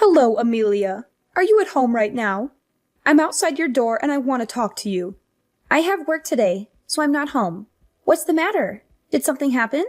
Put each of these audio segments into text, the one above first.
Hello, Amelia. Are you at home right now? I'm outside your door and I want to talk to you. I have work today, so I'm not home. What's the matter? Did something happen?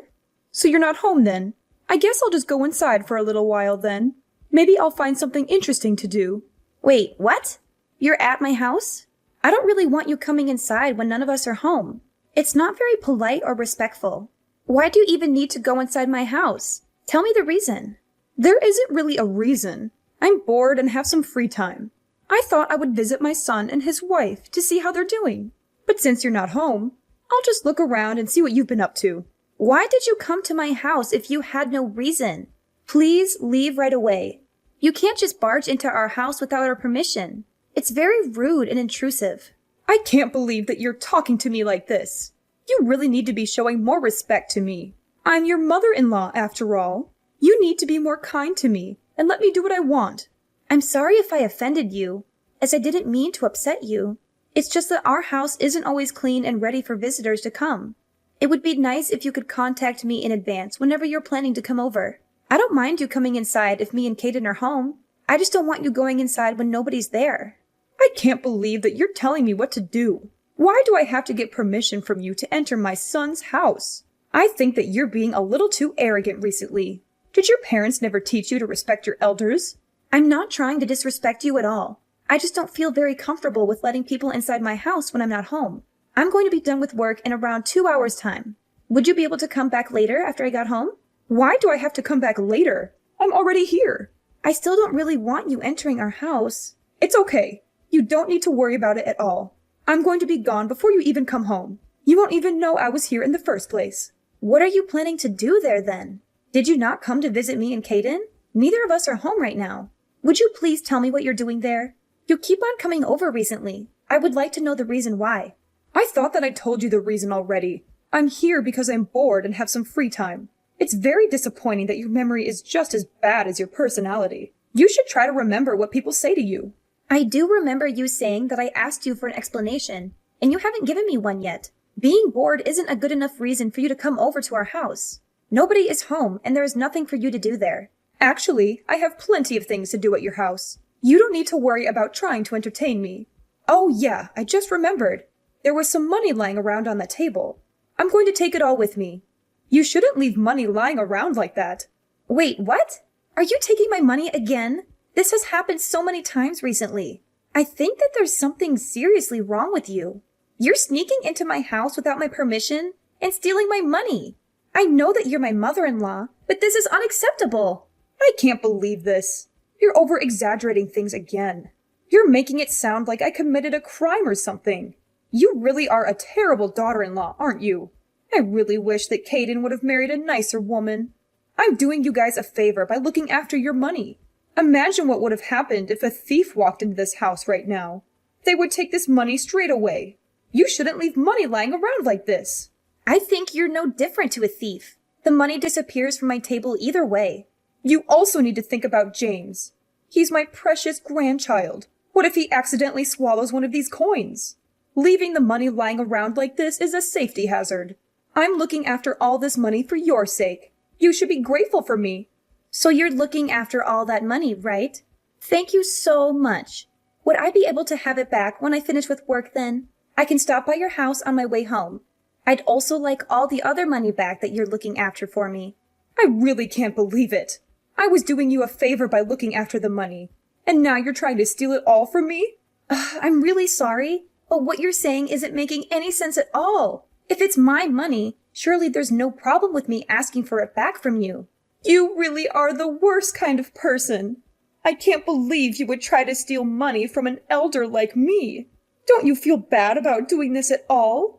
So you're not home then? I guess I'll just go inside for a little while then. Maybe I'll find something interesting to do. Wait, what? You're at my house? I don't really want you coming inside when none of us are home. It's not very polite or respectful. Why do you even need to go inside my house? Tell me the reason. There isn't really a reason. I'm bored and have some free time. I thought I would visit my son and his wife to see how they're doing. But since you're not home, I'll just look around and see what you've been up to. Why did you come to my house if you had no reason? Please leave right away. You can't just barge into our house without our permission. It's very rude and intrusive. I can't believe that you're talking to me like this. You really need to be showing more respect to me. I'm your mother-in-law, after all. You need to be more kind to me and let me do what I want. I'm sorry if I offended you, as I didn't mean to upset you. It's just that our house isn't always clean and ready for visitors to come. It would be nice if you could contact me in advance whenever you're planning to come over. I don't mind you coming inside if me and Kaden are home. I just don't want you going inside when nobody's there. I can't believe that you're telling me what to do. Why do I have to get permission from you to enter my son's house? I think that you're being a little too arrogant recently. Did your parents never teach you to respect your elders? I'm not trying to disrespect you at all. I just don't feel very comfortable with letting people inside my house when I'm not home. I'm going to be done with work in around 2 hours' time. Would you be able to come back later after I got home? Why do I have to come back later? I'm already here. I still don't really want you entering our house. It's okay. You don't need to worry about it at all. I'm going to be gone before you even come home. You won't even know I was here in the first place. What are you planning to do there then? Did you not come to visit me and Kaden? Neither of us are home right now. Would you please tell me what you're doing there? You keep on coming over recently. I would like to know the reason why. I thought that I told you the reason already. I'm here because I'm bored and have some free time. It's very disappointing that your memory is just as bad as your personality. You should try to remember what people say to you. I do remember you saying that I asked you for an explanation, and you haven't given me one yet. Being bored isn't a good enough reason for you to come over to our house. Nobody is home, and there is nothing for you to do there. Actually, I have plenty of things to do at your house. You don't need to worry about trying to entertain me. Oh yeah, I just remembered. There was some money lying around on the table. I'm going to take it all with me. You shouldn't leave money lying around like that. Wait, what? Are you taking my money again? This has happened so many times recently. I think that there's something seriously wrong with you. You're sneaking into my house without my permission and stealing my money. I know that you're my mother-in-law, but this is unacceptable. I can't believe this. You're over-exaggerating things again. You're making it sound like I committed a crime or something. You really are a terrible daughter-in-law, aren't you? I really wish that Kaden would have married a nicer woman. I'm doing you guys a favor by looking after your money. Imagine what would have happened if a thief walked into this house right now. They would take this money straight away. You shouldn't leave money lying around like this. I think you're no different to a thief. The money disappears from my table either way. You also need to think about James. He's my precious grandchild. What if he accidentally swallows one of these coins? Leaving the money lying around like this is a safety hazard. I'm looking after all this money for your sake. You should be grateful for me. So you're looking after all that money, right? Thank you so much. Would I be able to have it back when I finish with work then? I can stop by your house on my way home. I'd also like all the other money back that you're looking after for me. I really can't believe it. I was doing you a favor by looking after the money, and now you're trying to steal it all from me? I'm really sorry, but what you're saying isn't making any sense at all. If it's my money, surely there's no problem with me asking for it back from you. You really are the worst kind of person. I can't believe you would try to steal money from an elder like me. Don't you feel bad about doing this at all?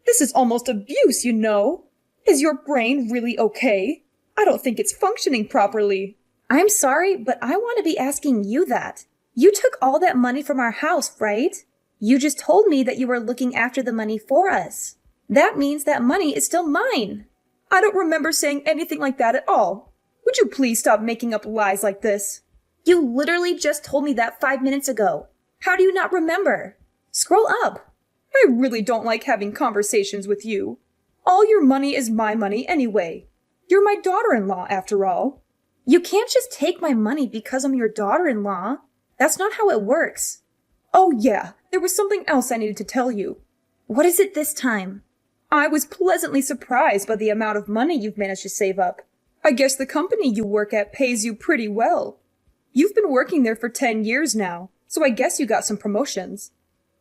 This is almost abuse, you know. Is your brain really okay? I don't think it's functioning properly. I'm sorry, but I want to be asking you that. You took all that money from our house, right? You just told me that you were looking after the money for us. That means that money is still mine. I don't remember saying anything like that at all. Would you please stop making up lies like this? You literally just told me that 5 minutes ago. How do you not remember? Scroll up. I really don't like having conversations with you. All your money is my money anyway. You're my daughter-in-law, after all. You can't just take my money because I'm your daughter-in-law. That's not how it works. Oh yeah, there was something else I needed to tell you. What is it this time? I was pleasantly surprised by the amount of money you've managed to save up. I guess the company you work at pays you pretty well. You've been working there for 10 years now, so I guess you got some promotions.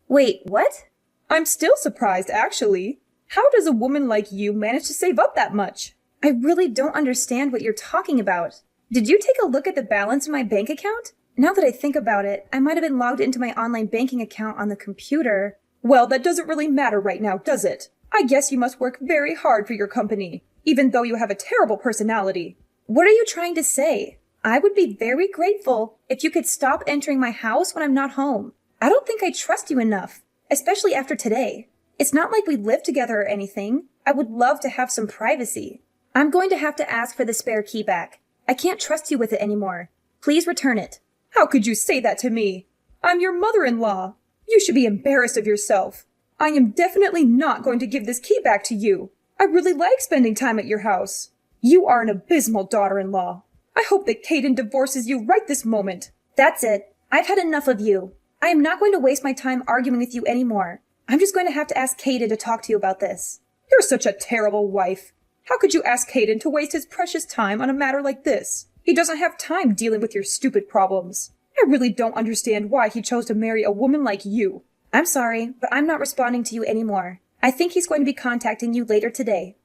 Wait, what? I'm still surprised, actually. How does a woman like you manage to save up that much? I really don't understand what you're talking about. Did you take a look at the balance in my bank account? Now that I think about it, I might have been logged into my online banking account on the computer. Well, that doesn't really matter right now, does it? I guess you must work very hard for your company, even though you have a terrible personality. What are you trying to say? I would be very grateful if you could stop entering my house when I'm not home. I don't think I trust you enough, especially after today. It's not like we live together or anything. I would love to have some privacy. I'm going to have to ask for the spare key back. I can't trust you with it anymore. Please return it. How could you say that to me? I'm your mother-in-law. You should be embarrassed of yourself. I am definitely not going to give this key back to you. I really like spending time at your house. You are an abysmal daughter-in-law. I hope that Caden divorces you right this moment. That's it. I've had enough of you. I am not going to waste my time arguing with you anymore. I'm just going to have to ask Caden to talk to you about this. You're such a terrible wife. How could you ask Caden to waste his precious time on a matter like this? He doesn't have time dealing with your stupid problems. I really don't understand why he chose to marry a woman like you. I'm sorry, but I'm not responding to you anymore. I think he's going to be contacting you later today.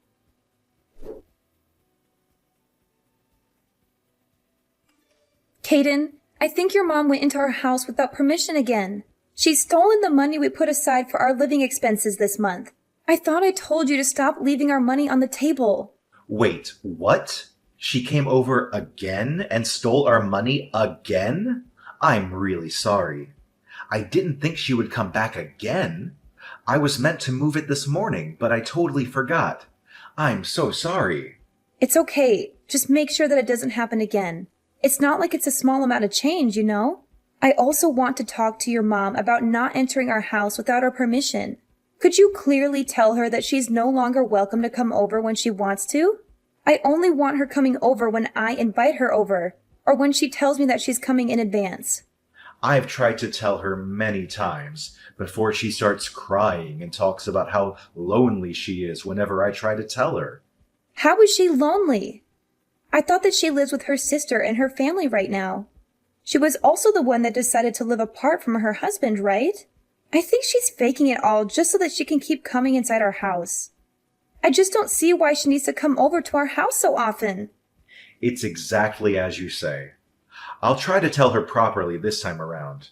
Caden, I think your mom went into our house without permission again. She's stolen the money we put aside for our living expenses this month. I thought I told you to stop leaving our money on the table. Wait, what? She came over again and stole our money again? I'm really sorry. I didn't think she would come back again. I was meant to move it this morning, but I totally forgot. I'm so sorry. It's okay. Just make sure that it doesn't happen again. It's not like it's a small amount of change, you know? I also want to talk to your mom about not entering our house without our permission. Could you clearly tell her that she's no longer welcome to come over when she wants to? I only want her coming over when I invite her over, or when she tells me that she's coming in advance. I've tried to tell her many times before she starts crying and talks about how lonely she is whenever I try to tell her. How is she lonely? I thought that she lives with her sister and her family right now. She was also the one that decided to live apart from her husband, right? I think she's faking it all just so that she can keep coming inside our house. I just don't see why she needs to come over to our house so often. It's exactly as you say. I'll try to tell her properly this time around.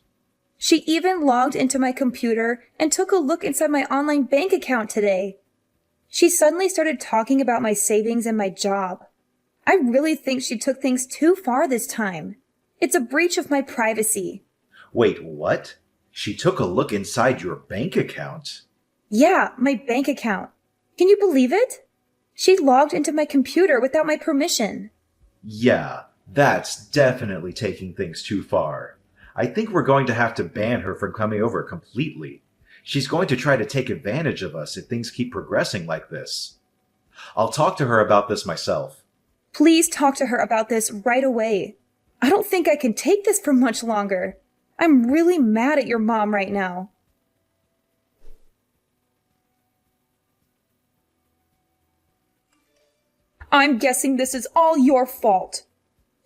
She even logged into my computer and took a look inside my online bank account today. She suddenly started talking about my savings and my job. I really think she took things too far this time. It's a breach of my privacy. Wait, what? She took a look inside your bank account? Yeah, my bank account. Can you believe it? She logged into my computer without my permission. Yeah, that's definitely taking things too far. I think we're going to have to ban her from coming over completely. She's going to try to take advantage of us if things keep progressing like this. I'll talk to her about this myself. Please talk to her about this right away. I don't think I can take this for much longer. I'm really mad at your mom right now. I'm guessing this is all your fault.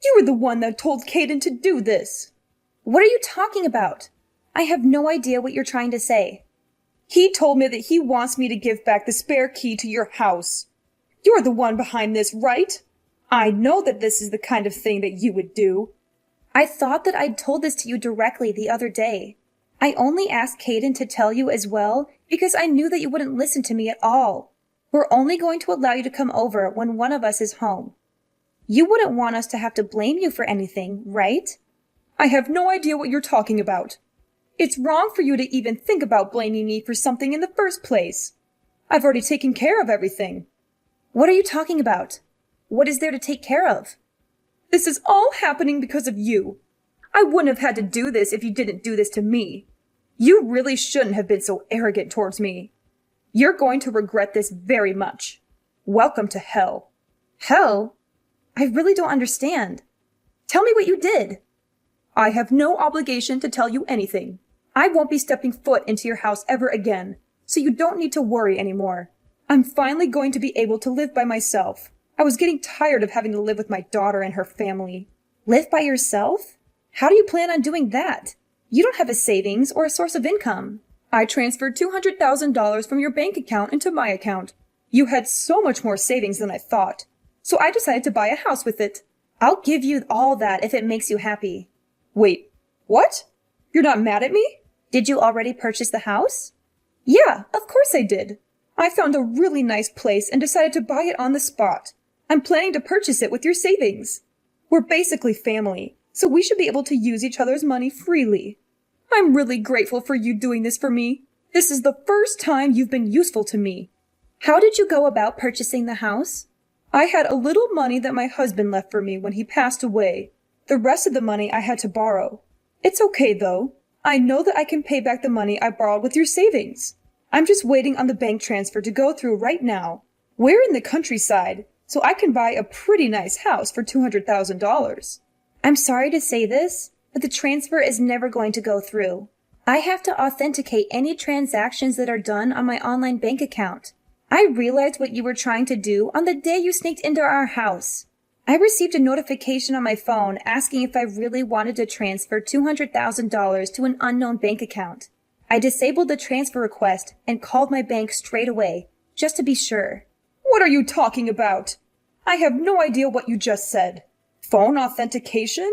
You were the one that told Caden to do this. What are you talking about? I have no idea what you're trying to say. He told me that he wants me to give back the spare key to your house. You're the one behind this, right? I know that this is the kind of thing that you would do. I thought that I'd told this to you directly the other day. I only asked Caden to tell you as well because I knew that you wouldn't listen to me at all. We're only going to allow you to come over when one of us is home. You wouldn't want us to have to blame you for anything, right? I have no idea what you're talking about. It's wrong for you to even think about blaming me for something in the first place. I've already taken care of everything. What are you talking about? What is there to take care of? This is all happening because of you. I wouldn't have had to do this if you didn't do this to me. You really shouldn't have been so arrogant towards me. You're going to regret this very much. Welcome to hell. Hell? I really don't understand. Tell me what you did. I have no obligation to tell you anything. I won't be stepping foot into your house ever again, so you don't need to worry anymore. I'm finally going to be able to live by myself. I was getting tired of having to live with my daughter and her family. Live by yourself? How do you plan on doing that? You don't have a savings or a source of income. I transferred $200,000 from your bank account into my account. You had so much more savings than I thought, so I decided to buy a house with it. I'll give you all that if it makes you happy. Wait, what? You're not mad at me? Did you already purchase the house? Yeah, of course I did. I found a really nice place and decided to buy it on the spot. I'm planning to purchase it with your savings. We're basically family, so we should be able to use each other's money freely. I'm really grateful for you doing this for me. This is the first time you've been useful to me. How did you go about purchasing the house? I had a little money that my husband left for me when he passed away. The rest of the money I had to borrow. It's okay though. I know that I can pay back the money I borrowed with your savings. I'm just waiting on the bank transfer to go through right now. We're in the countryside, so I can buy a pretty nice house for $200,000. I'm sorry to say this, but the transfer is never going to go through. I have to authenticate any transactions that are done on my online bank account. I realized what you were trying to do on the day you sneaked into our house. I received a notification on my phone asking if I really wanted to transfer $200,000 to an unknown bank account. I disabled the transfer request and called my bank straight away, just to be sure. What are you talking about? I have no idea what you just said. Phone authentication?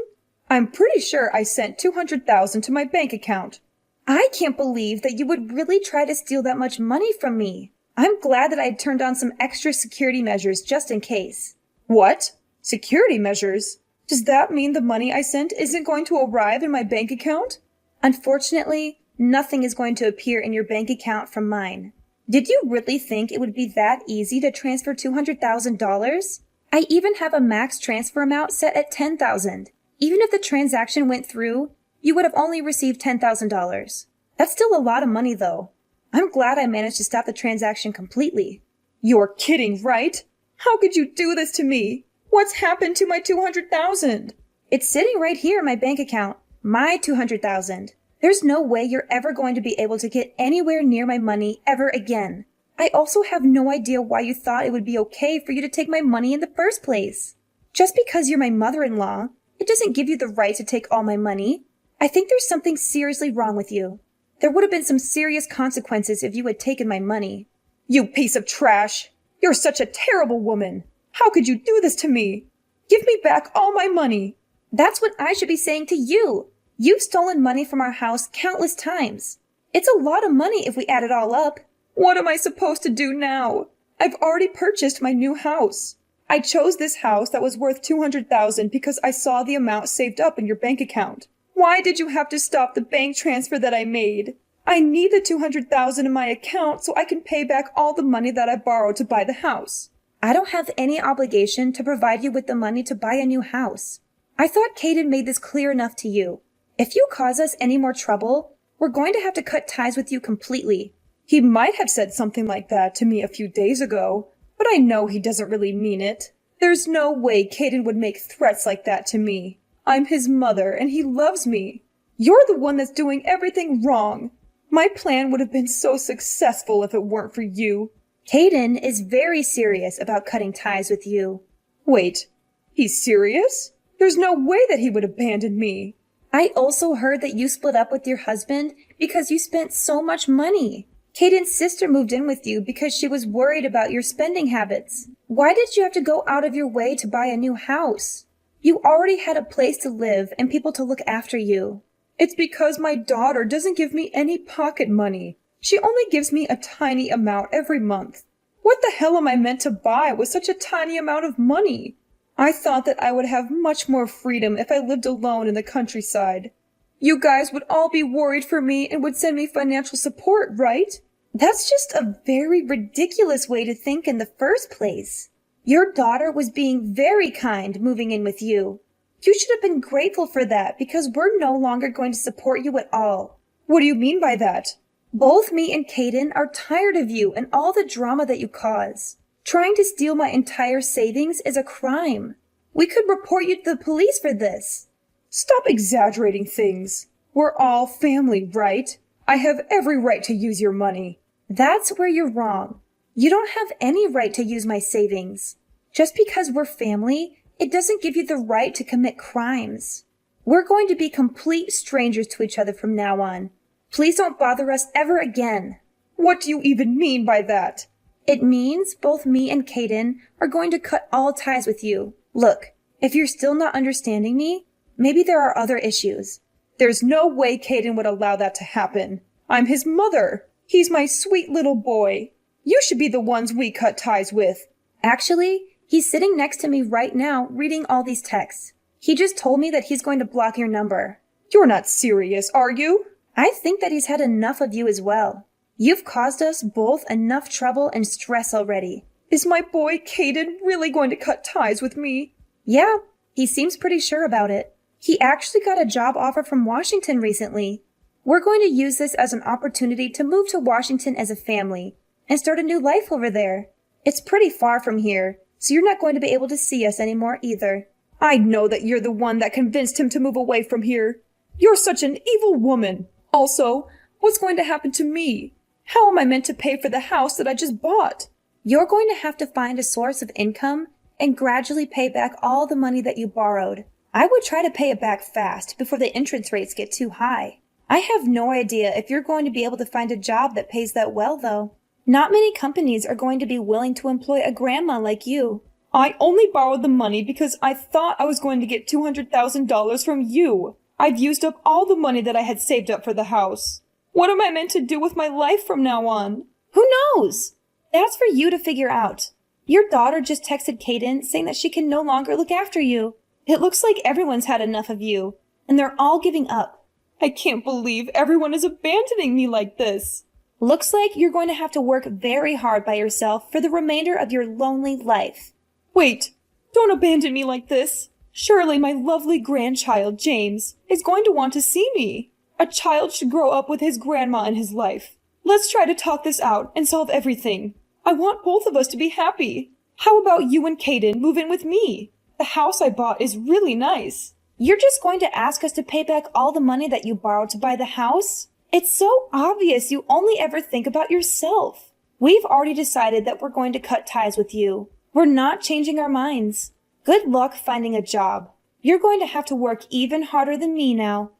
I'm pretty sure I sent $200,000 to my bank account. I can't believe that you would really try to steal that much money from me. I'm glad that I turned on some extra security measures just in case. What? Security measures? Does that mean the money I sent isn't going to arrive in my bank account? Unfortunately, nothing is going to appear in your bank account from mine. Did you really think it would be that easy to transfer $200,000? I even have a max transfer amount set at $10,000. Even if the transaction went through, you would have only received $10,000. That's still a lot of money though. I'm glad I managed to stop the transaction completely. You're kidding, right? How could you do this to me? What's happened to my $200,000? It's sitting right here in my bank account. My $200,000. There's no way you're ever going to be able to get anywhere near my money ever again. I also have no idea why you thought it would be okay for you to take my money in the first place. Just because you're my mother-in-law, it doesn't give you the right to take all my money. I think there's something seriously wrong with you. There would have been some serious consequences if you had taken my money. You piece of trash! You're such a terrible woman! How could you do this to me? Give me back all my money! That's what I should be saying to you. You've stolen money from our house countless times. It's a lot of money if we add it all up. What am I supposed to do now? I've already purchased my new house. I chose this house that was worth $200,000 because I saw the amount saved up in your bank account. Why did you have to stop the bank transfer that I made? I need the $200,000 in my account so I can pay back all the money that I borrowed to buy the house. I don't have any obligation to provide you with the money to buy a new house. I thought Caden made this clear enough to you. If you cause us any more trouble, we're going to have to cut ties with you completely. He might have said something like that to me a few days ago, but I know he doesn't really mean it. There's no way Caden would make threats like that to me. I'm his mother, and he loves me. You're the one that's doing everything wrong. My plan would have been so successful if it weren't for you. Caden is very serious about cutting ties with you. Wait, he's serious? There's no way that he would abandon me. I also heard that you split up with your husband because you spent so much money. Caden's sister moved in with you because she was worried about your spending habits. Why did you have to go out of your way to buy a new house? You already had a place to live and people to look after you. It's because my daughter doesn't give me any pocket money. She only gives me a tiny amount every month. What the hell am I meant to buy with such a tiny amount of money? I thought that I would have much more freedom if I lived alone in the countryside. You guys would all be worried for me and would send me financial support, right? That's just a very ridiculous way to think in the first place. Your daughter was being very kind moving in with you. You should have been grateful for that because we're no longer going to support you at all. What do you mean by that? Both me and Caden are tired of you and all the drama that you cause. Trying to steal my entire savings is a crime. We could report you to the police for this. Stop exaggerating things. We're all family, right? I have every right to use your money. That's where you're wrong. You don't have any right to use my savings. Just because we're family, it doesn't give you the right to commit crimes. We're going to be complete strangers to each other from now on. Please don't bother us ever again. What do you even mean by that? It means both me and Caden are going to cut all ties with you. Look, if you're still not understanding me, maybe there are other issues. There's no way Caden would allow that to happen. I'm his mother. He's my sweet little boy. You should be the ones we cut ties with. Actually, he's sitting next to me right now reading all these texts. He just told me that he's going to block your number. You're not serious, are you? I think that he's had enough of you as well. You've caused us both enough trouble and stress already. Is my boy Caden really going to cut ties with me? Yeah, he seems pretty sure about it. He actually got a job offer from Washington recently. We're going to use this as an opportunity to move to Washington as a family and start a new life over there. It's pretty far from here, so you're not going to be able to see us anymore either. I know that you're the one that convinced him to move away from here. You're such an evil woman. Also, what's going to happen to me? How am I meant to pay for the house that I just bought? You're going to have to find a source of income and gradually pay back all the money that you borrowed. I would try to pay it back fast before the interest rates get too high. I have no idea if you're going to be able to find a job that pays that well, though. Not many companies are going to be willing to employ a grandma like you. I only borrowed the money because I thought I was going to get $200,000 from you. I've used up all the money that I had saved up for the house. What am I meant to do with my life from now on? Who knows? That's for you to figure out. Your daughter just texted Caden saying that she can no longer look after you. It looks like everyone's had enough of you, and they're all giving up. I can't believe everyone is abandoning me like this. Looks like you're going to have to work very hard by yourself for the remainder of your lonely life. Wait, don't abandon me like this. Surely my lovely grandchild, James, is going to want to see me. A child should grow up with his grandma in his life. Let's try to talk this out and solve everything. I want both of us to be happy. How about you and Caden move in with me? The house I bought is really nice. You're just going to ask us to pay back all the money that you borrowed to buy the house? It's so obvious you only ever think about yourself. We've already decided that we're going to cut ties with you. We're not changing our minds. Good luck finding a job. You're going to have to work even harder than me now.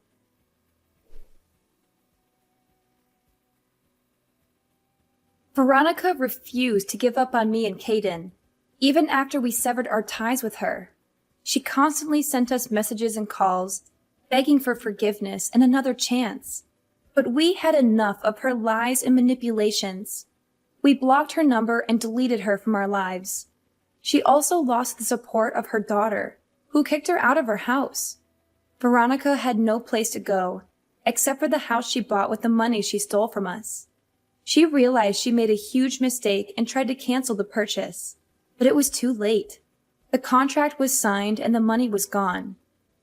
Veronica refused to give up on me and Caden, even after we severed our ties with her. She constantly sent us messages and calls, begging for forgiveness and another chance. But we had enough of her lies and manipulations. We blocked her number and deleted her from our lives. She also lost the support of her daughter, who kicked her out of her house. Veronica had no place to go, except for the house she bought with the money she stole from us. She realized she made a huge mistake and tried to cancel the purchase, but it was too late. The contract was signed and the money was gone.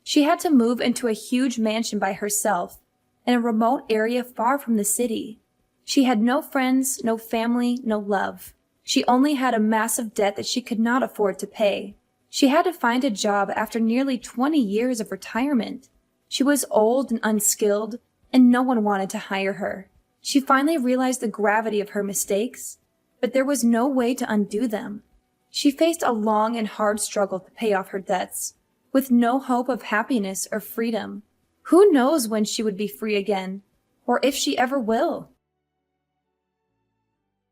She had to move into a huge mansion by herself in a remote area far from the city. She had no friends, no family, no love. She only had a massive debt that she could not afford to pay. She had to find a job after nearly 20 years of retirement. She was old and unskilled, and no one wanted to hire her. She finally realized the gravity of her mistakes, but there was no way to undo them. She faced a long and hard struggle to pay off her debts, with no hope of happiness or freedom. Who knows when she would be free again, or if she ever will?